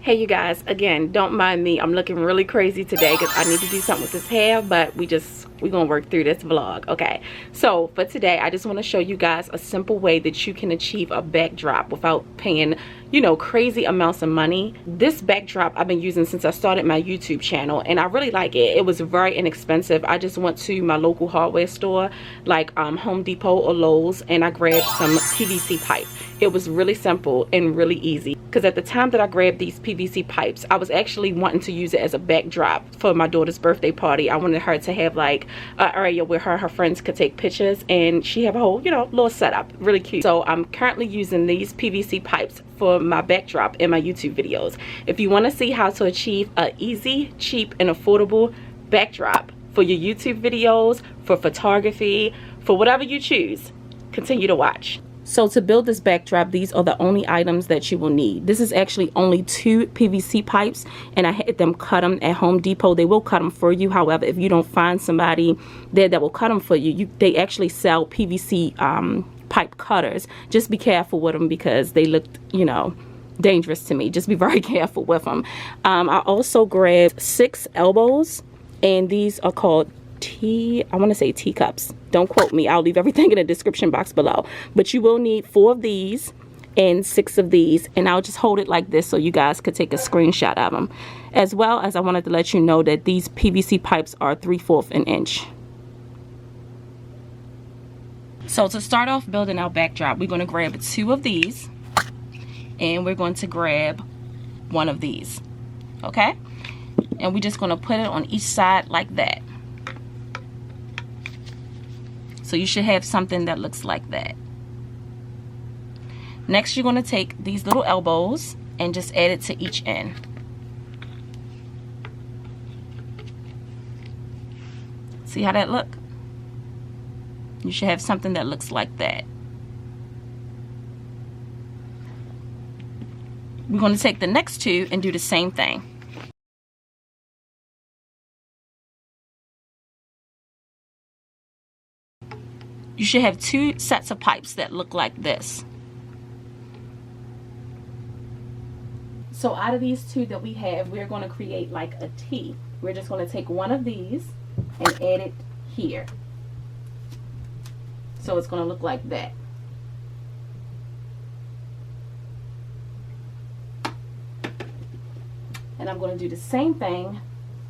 Hey you guys, again, don't mind me. I'm looking really crazy today because I need to do something with this hair, but we're gonna work through this vlog. Okay, so for today I just want to show you guys a simple way that you can achieve a backdrop without paying, you know, crazy amounts of money. This backdrop I've been using since I started my YouTube channel, and I really like it. It was very inexpensive. I just went to my local hardware store like Home Depot or Lowe's, and I grabbed some PVC pipe. It was really simple and really easy, because at the time that I grabbed these PVC pipes, I was actually wanting to use it as a backdrop for my daughter's birthday party. I wanted her to have like an area where her friends could take pictures, and she have a whole, you know, little setup, really cute. So I'm currently using these PVC pipes for my backdrop in my YouTube videos. If you want to see how to achieve an easy, cheap, and affordable backdrop for your YouTube videos, for photography, for whatever you choose, continue to watch. So to build this backdrop, these are the only items that you will need. This is actually only 2 PVC pipes, and I had them cut them at Home Depot. They will cut them for you. However, if you don't find somebody there that will cut them for you, they actually sell PVC pipe cutters. Just be careful with them because they look, you know, dangerous to me. Just be very careful with them. I also grabbed 6 elbows, and these are called I want to say teacups. Don't quote me. I'll leave everything in the description box below. But you will need 4 of these and 6 of these, and I'll just hold it like this so you guys could take a screenshot of them. As well as I wanted to let you know that these PVC pipes are 3/4 an inch. So to start off building our backdrop, we're going to grab 2 of these, and we're going to grab 1 of these. Okay? And we're just going to put it on each side like that. So you should have something that looks like that. Next, you're going to take these little elbows and just add it to each end. See how that look? You should have something that looks like that. We're going to take the next 2 and do the same thing. You should have 2 sets of pipes that look like this. So out of these 2 that we have, we're going to create like a T. We're just going to take 1 of these and add it here. So it's going to look like that. And I'm going to do the same thing,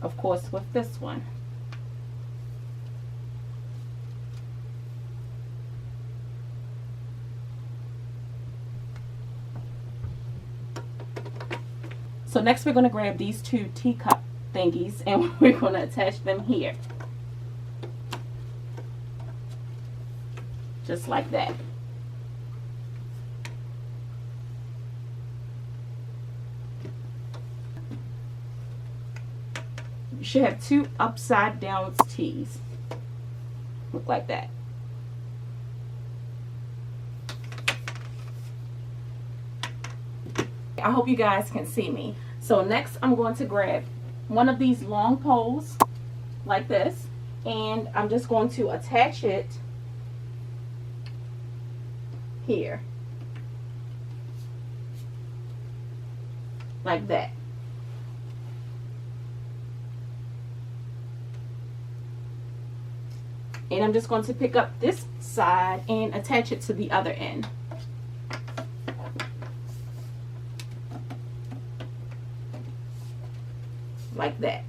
of course, with this one. So next we're going to grab these 2 teacup thingies, and we're going to attach them here. Just like that. You should have 2 upside down T's. Look like that. I hope you guys can see me. So next I'm going to grab 1 of these long poles like this, and I'm just going to attach it here like that. And I'm just going to pick up this side and attach it to the other end. Like that.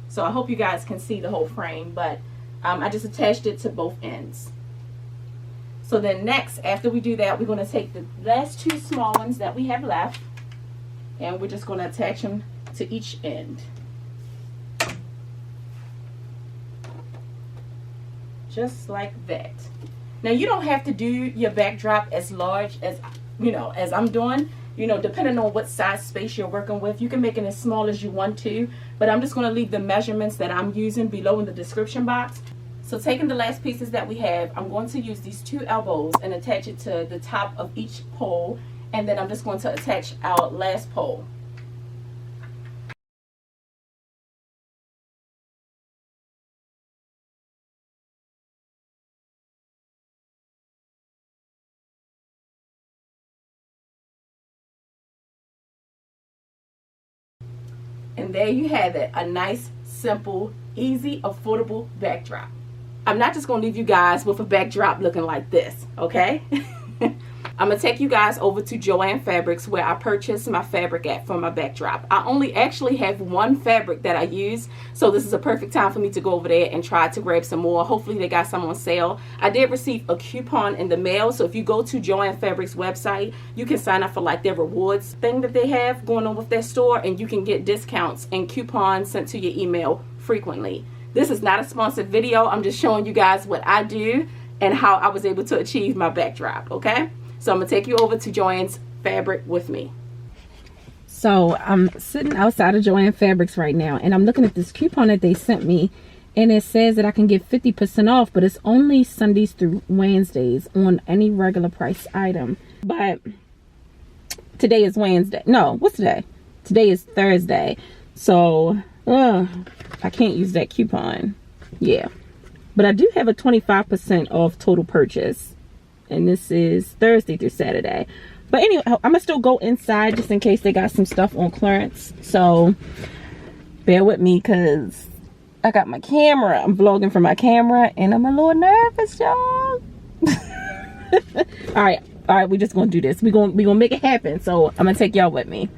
So I hope you guys can see the whole frame, but I just attached it to both ends. So then next, after we do that, we're going to take the last 2 small ones that we have left, and we're just going to attach them to each end. Just like that. Now you don't have to do your backdrop as large as, you know, as I'm doing. You know, depending on what size space you're working with, you can make it as small as you want to, but I'm just going to leave the measurements that I'm using below in the description box. So taking the last pieces that we have, I'm going to use these 2 elbows and attach it to the top of each pole, and then I'm just going to attach our last pole. And there you have it, a nice, simple, easy, affordable backdrop. I'm not just going to leave you guys with a backdrop looking like this, okay? I'm going to take you guys over to Joann Fabrics, where I purchased my fabric at for my backdrop. I only actually have one fabric that I use, so this is a perfect time for me to go over there and try to grab some more. Hopefully they got some on sale. I did receive a coupon in the mail, so if you go to Joann Fabrics website, you can sign up for like their rewards thing that they have going on with their store, and you can get discounts and coupons sent to your email frequently. This is not a sponsored video. I'm just showing you guys what I do and how I was able to achieve my backdrop, okay? So I'm going to take you over to Joann's Fabric with me. So I'm sitting outside of Joann Fabrics right now, and I'm looking at this coupon that they sent me, and it says that I can get 50% off, but it's only Sundays through Wednesdays on any regular price item. But today is Wednesday. No, what's today? Today is Thursday. So I can't use that coupon. Yeah. But I do have a 25% off total purchase. And this is Thursday through Saturday. But anyway, I'm going to still go inside just in case they got some stuff on clearance. So bear with me because I got my camera. I'm vlogging from my camera and I'm a little nervous, y'all. All right, we're just going to do this. We're going to make it happen. So I'm going to take y'all with me.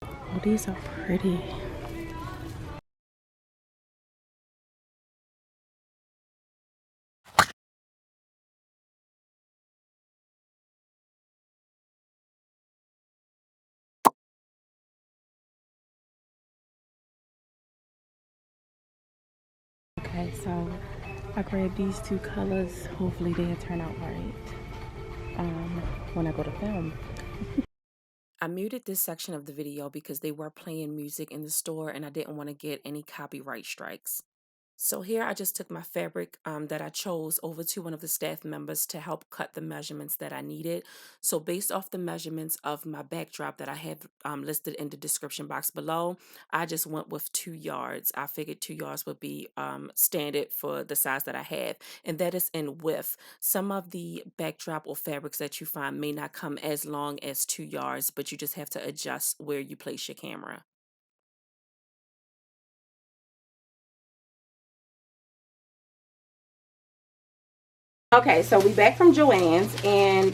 Oh, these are pretty. Okay, so I grabbed these two colors. Hopefully they'll turn out right when I go to film. I muted this section of the video because they were playing music in the store and I didn't want to get any copyright strikes. So here I just took my fabric that I chose over to one of the staff members to help cut the measurements that I needed. So based off the measurements of my backdrop that I have listed in the description box below, I just went with 2 yards. I figured 2 yards would be standard for the size that I have, and that is in width. Some of the backdrop or fabrics that you find may not come as long as 2 yards, but you just have to adjust where you place your camera. Okay, so we back from Joann's, and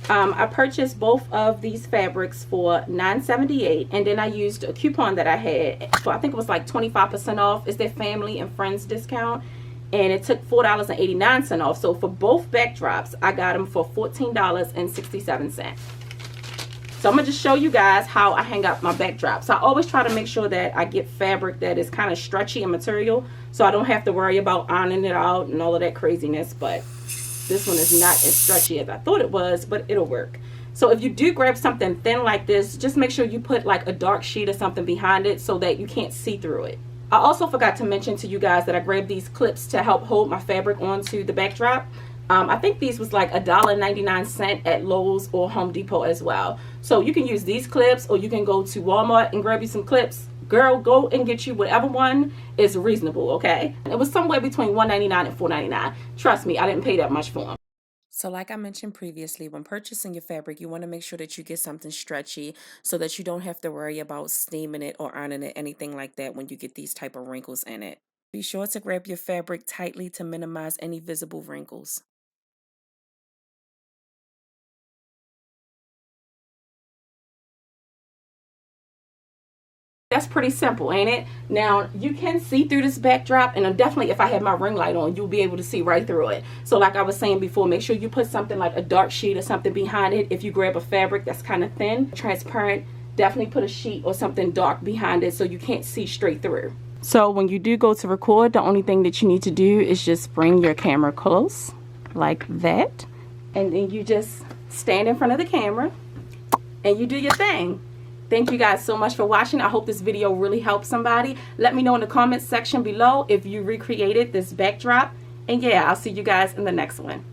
I purchased both of these fabrics for $9.78, and then I used a coupon that I had for, I think it was like 25% off. It's their family and friends discount, and it took $4.89 off. So for both backdrops, I got them for $14.67. So I'm gonna just show you guys how I hang up my backdrops. I always try to make sure that I get fabric that is kind of stretchy in material, so I don't have to worry about ironing it out and all of that craziness. But this one is not as stretchy as I thought it was, but it'll work. So if you do grab something thin like this, just make sure you put like a dark sheet or something behind it so that you can't see through it. I also forgot to mention to you guys that I grabbed these clips to help hold my fabric onto the backdrop. I think these was like $1.99 at Lowe's or Home Depot as well. So you can use these clips, or you can go to Walmart and grab you some clips. Girl, go and get you whatever one is reasonable, okay? It was somewhere between $1.99 and $4.99. Trust me, I didn't pay that much for them. So like I mentioned previously, when purchasing your fabric, you want to make sure that you get something stretchy so that you don't have to worry about steaming it or ironing it, anything like that when you get these type of wrinkles in it. Be sure to grab your fabric tightly to minimize any visible wrinkles. That's pretty simple, ain't it? Now, you can see through this backdrop, and definitely if I have my ring light on, you'll be able to see right through it. So like I was saying before, make sure you put something like a dark sheet or something behind it. If you grab a fabric that's kind of thin, transparent, definitely put a sheet or something dark behind it so you can't see straight through. So when you do go to record, the only thing that you need to do is just bring your camera close like that, and then you just stand in front of the camera and you do your thing. Thank you guys so much for watching. I hope this video really helped somebody. Let me know in the comments section below if you recreated this backdrop. And yeah, I'll see you guys in the next one.